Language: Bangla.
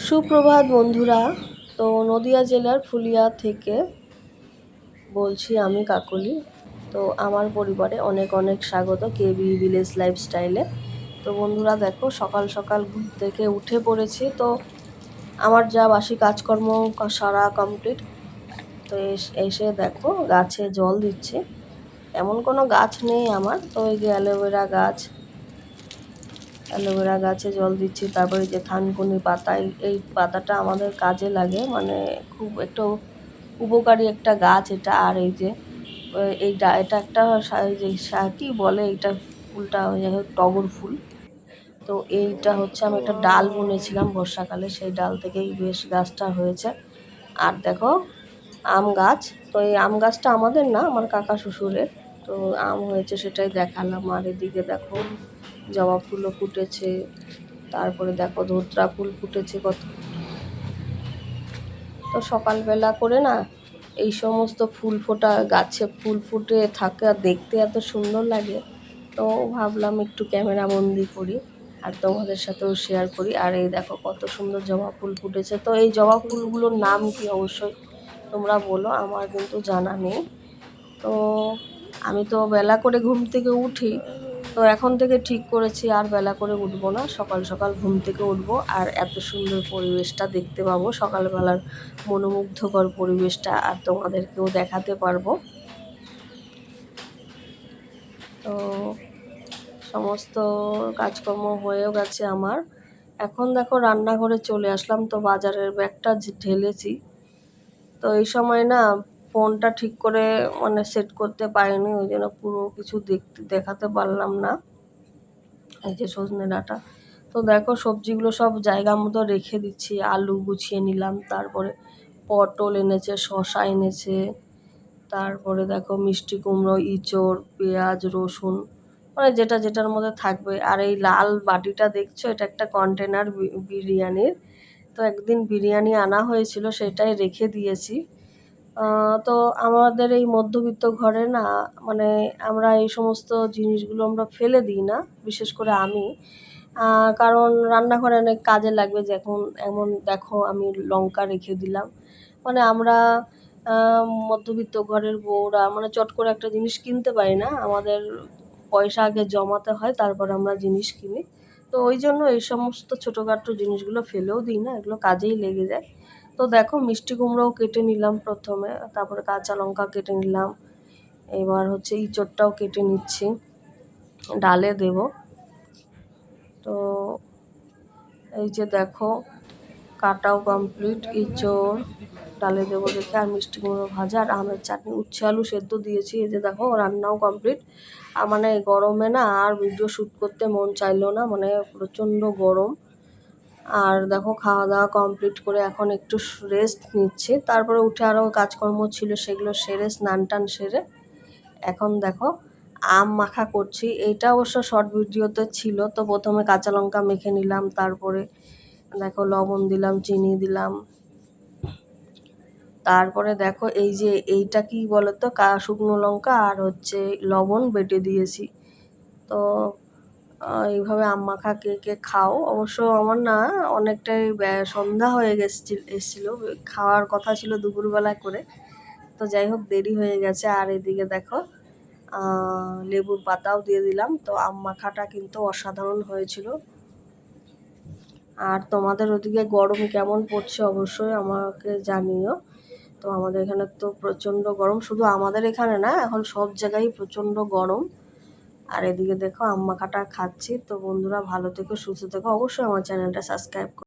সুপ্রভাত বন্ধুরা। তো নদিয়া জেলার ফুলিয়া থেকে বলছি আমি কাকলি। তো আমার পরিবারে অনেক অনেক স্বাগত কেবি ভিলেজ লাইফস্টাইলে। তো বন্ধুরা দেখো, সকাল সকাল ঘুম থেকে উঠে পড়েছি। তো আমার যা বাসি কাজকর্ম সারা কমপ্লিট। তো এসে দেখো গাছে জল দিচ্ছি। এমন কোনো গাছ নেই আমার, তো এই যে অ্যালোভেরা গাছে জল দিচ্ছি। তারপরে যে থানকুনি পাতা, এই পাতাটা আমাদের কাজে লাগে, মানে খুব একটু উপকারী একটা গাছ এটা। আর এই যে এটা একটা যে কী বলে এইটা, ফুলটা যাই হোক টগর ফুল। তো এইটা হচ্ছে আমি একটা ডাল বুনেছিলাম বর্ষাকালে, সেই ডাল থেকেই বেশ গাছটা হয়েছে। আর দেখো আম গাছ, তো এই আম গাছটা আমাদের না, আমার কাকা শ্বশুরের। তো আম হয়েছে সেটাই দেখালাম। আর এদিকে দেখো জবা ফুলও ফুটেছে, তারপরে দেখো ধুতরা ফুল ফুটেছে কত। তো সকালবেলা করে না এই সমস্ত ফুল ফোটা গাছে ফুল ফুটে থাকে আর দেখতে এত সুন্দর লাগে। তো ভাবলাম একটু ক্যামেরা বন্দি করি আর তোমাদের সাথেও শেয়ার করি। আর এই দেখো কত সুন্দর জবা ফুল ফুটেছে। তো এই জবা ফুলগুলোর নাম কি অবশ্যই তোমরা বলো, আমার কিন্তু জানা নেই। তো আমি তো বেলা করে ঘুম থেকে উঠি, তো এখন থেকে ঠিক করেছি আর বেলা করে উঠবো না, সকাল সকাল ঘুম থেকে উঠবো আর এত সুন্দর পরিবেশটা দেখতে পাবো, সকালবেলার মনোমুগ্ধকর পরিবেশটা আর তোমাদেরকেও দেখাতে পারবো। তো সমস্ত কাজকর্ম হয়েও গেছে আমার। এখন দেখো রান্নাঘরে চলে আসলাম। তো বাজারের ব্যাগটা ঢেলেছি। তো এই সময় না ফোনটা ঠিক করে মানে সেট করতে পারিনি, ওই জন্য পুরো কিছু দেখাতে পারলাম না। এই যে সজনে ডাঁটা, তো দেখো সবজিগুলো সব জায়গা মতো রেখে দিচ্ছি। আলু গুছিয়ে নিলাম, তারপরে পটল এনেছে, শসা এনেছে, তারপরে দেখো মিষ্টি কুমড়ো, ইঁচড়, পেঁয়াজ, রসুন, মানে যেটা যেটার মধ্যে থাকবে। আর এই লাল বাটিটা দেখছো, এটা একটা কন্টেনার বিরিয়ানির। তো একদিন বিরিয়ানি আনা হয়েছিল, সেটাই রেখে দিয়েছি। তো আমাদের এই মধ্যবিত্ত ঘরে না, মানে আমরা এই সমস্ত জিনিসগুলো আমরা ফেলে দিই না, বিশেষ করে আমি। কারণ রান্নাঘরে অনেক কাজে লাগবে। যখন এমন দেখো আমি লঙ্কা রেখে দিলাম, মানে আমরা মধ্যবিত্ত ঘরের বউরা মানে চট করে একটা জিনিস কিনতে পারি না, আমাদের পয়সা আগে জমাতে হয়, তারপর আমরা জিনিস কিনি। তো ওই জন্য এই সমস্ত ছোটোখাটো জিনিসগুলো ফেলেও দিই না, এগুলো কাজেই লেগে যায়। তো দেখো মিষ্টি কুমড়োও কেটে নিলাম প্রথমে, তারপরে কাঁচা লঙ্কা কেটে নিলাম। এবার হচ্ছে ইঁচড়টাও কেটে নিচ্ছি, ডালে দেব। তো এই যে দেখো কাটাও কমপ্লিট, ইঁচড় ডালে দেবো দেখে, আর মিষ্টি কুমড়ো ভাজা আর আমের চাটনি, উচ্ছে আলু সেদ্ধ দিয়েছি। এই যে দেখো রান্নাও কমপ্লিট। মানে গরমে না আর ভিডিও শ্যুট করতে মন চাইলো না, মানে প্রচণ্ড গরম। আর দেখো খাওয়া দাওয়া কমপ্লিট করে এখন একটু রেস্ট নিচ্ছি। তারপরে উঠে আরও কাজকর্ম ছিল, সেগুলো সেরে স্নান টান সেরে এখন দেখো আম মাখা করছি। এইটা অবশ্য শর্ট ভিডিওতে ছিল। তো প্রথমে কাঁচা লঙ্কা মেখে নিলাম, তারপরে দেখো লবণ দিলাম, চিনি দিলাম, তারপরে দেখো এই যে এইটা কি বলতো, শুকনো লঙ্কা আর হচ্ছে লবণ বেটে দিয়েছি। তো এইভাবে আম মাখা কে কে খাও। অবশ্য আমার না অনেকটাই সন্ধ্যা হয়ে এসেছিলো, খাওয়ার কথা ছিল দুপুরবেলায় করে। তো যাই হোক দেরি হয়ে গেছে। আর এদিকে দেখো লেবুর পাতাও দিয়ে দিলাম। তো আম মাখাটা কিন্তু অসাধারণ হয়েছিল। আর তোমাদের ওদিকে গরম কেমন পড়ছে অবশ্যই আমাকে জানিও। তো আমাদের এখানে তো প্রচণ্ড গরম, শুধু আমাদের এখানে না, এখন সব জায়গায় প্রচণ্ড গরম। আর এদিকে দেখো আম মাখাটা খাচ্ছি। তো বন্ধুরা ভালো থেকো, সুস্থ থেকো, অবশ্যই আমার চ্যানেলটা সাবস্ক্রাইব করো।